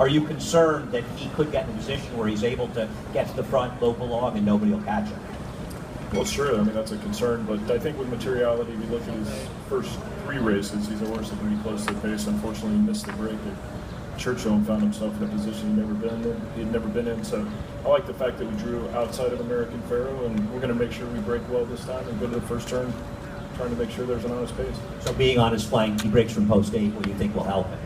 Are you concerned that he could get in a position where he's able to get to the front, lope along, and nobody will catch him? Well, sure. I mean, that's a concern. But I think with Materiality, if you look at his first 3 races, he's a horse that can be close to the pace. Unfortunately, he missed the break at Churchill and found himself in a position he'd never been in. So I like the fact that we drew outside of American Pharaoh, and we're going to make sure we break well this time and go to the first turn, trying to make sure there's an honest pace. So being on his flank, he breaks from post 8, what do you think will help him?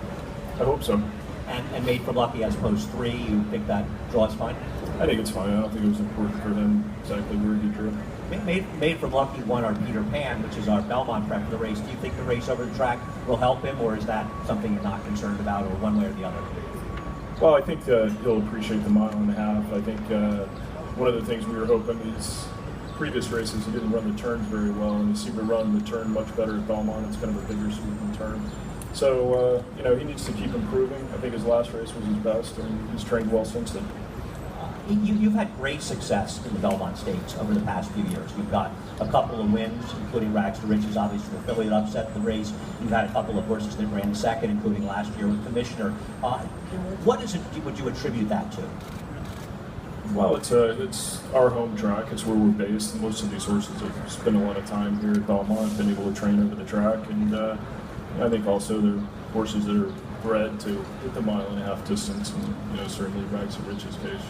I hope so. And Madefromlucky has post 3, you think that draw is fine? I think it's fine. I don't think it was important for him exactly where he drew. Madefromlucky won our Peter Pan, which is our Belmont prep for the race. Do you think the race over the track will help him, or is that something you're not concerned about, or one way or the other? Well, I think he'll appreciate the mile and a half. I think one of the things we were hoping is previous races he didn't run the turns very well, and he seemed to run the turn much better at Belmont. It's kind of a bigger sweeping turn. So, he needs to keep improving. I think his last race was his best, and he's trained well since then. You've had great success in the Belmont Stakes over the past few years. You've got a couple of wins, including Rags to Riches, obviously the filly that upset the race. You've had a couple of horses that ran second, including last year with Commissioner. What would you attribute that to? Well, it's our home track. It's where we're based, and most of these horses have spent a lot of time here at Belmont, been able to train over the track, and I think also they're horses that are bred to hit the mile and a half distance, and certainly Rags to Riches' case,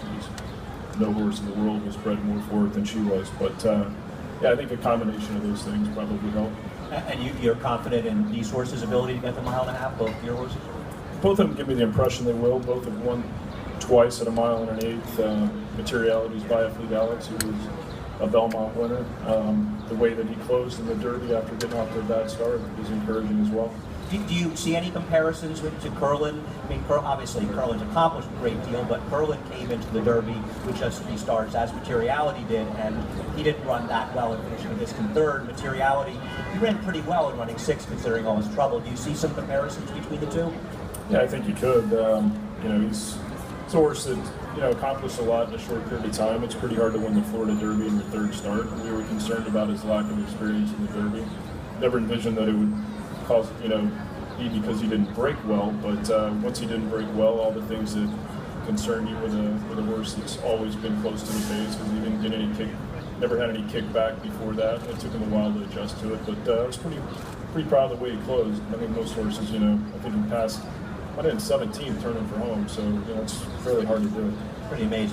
no horse in the world was bred more for it than she was. But I think a combination of those things probably help. And you're confident in these horses' ability to get the mile and a half, both your horses? Both of them give me the impression they will. Both have won twice at a mile and an eighth. Materiality's by Fleet Alex, who was a Belmont winner. The way that he closed in the Derby after getting off to a bad start is encouraging as well. Do you see any comparisons to Curlin? I mean, obviously Curlin's accomplished a great deal, but Curlin came into the Derby with just 3 starts, as Materiality did, and he didn't run that well in finishing a distant third. Materiality, he ran pretty well in running 6, considering all his trouble. Do you see some comparisons between the two? Yeah, I think you could. He's a horse that accomplished a lot in a short period of time. It's pretty hard to win the Florida Derby in your 3rd start. We were concerned about his lack of experience in the Derby. Never envisioned that it would cause, be because he didn't break well, but once he didn't break well, all the things that concern you with a horse that's always been close to the pace, because he didn't get any never had any kickback before that. It took him a while to adjust to it, but I was pretty proud of the way he closed. I think most horses, I think he passed 117th turning for home, so it's fairly hard to do. Pretty amazing.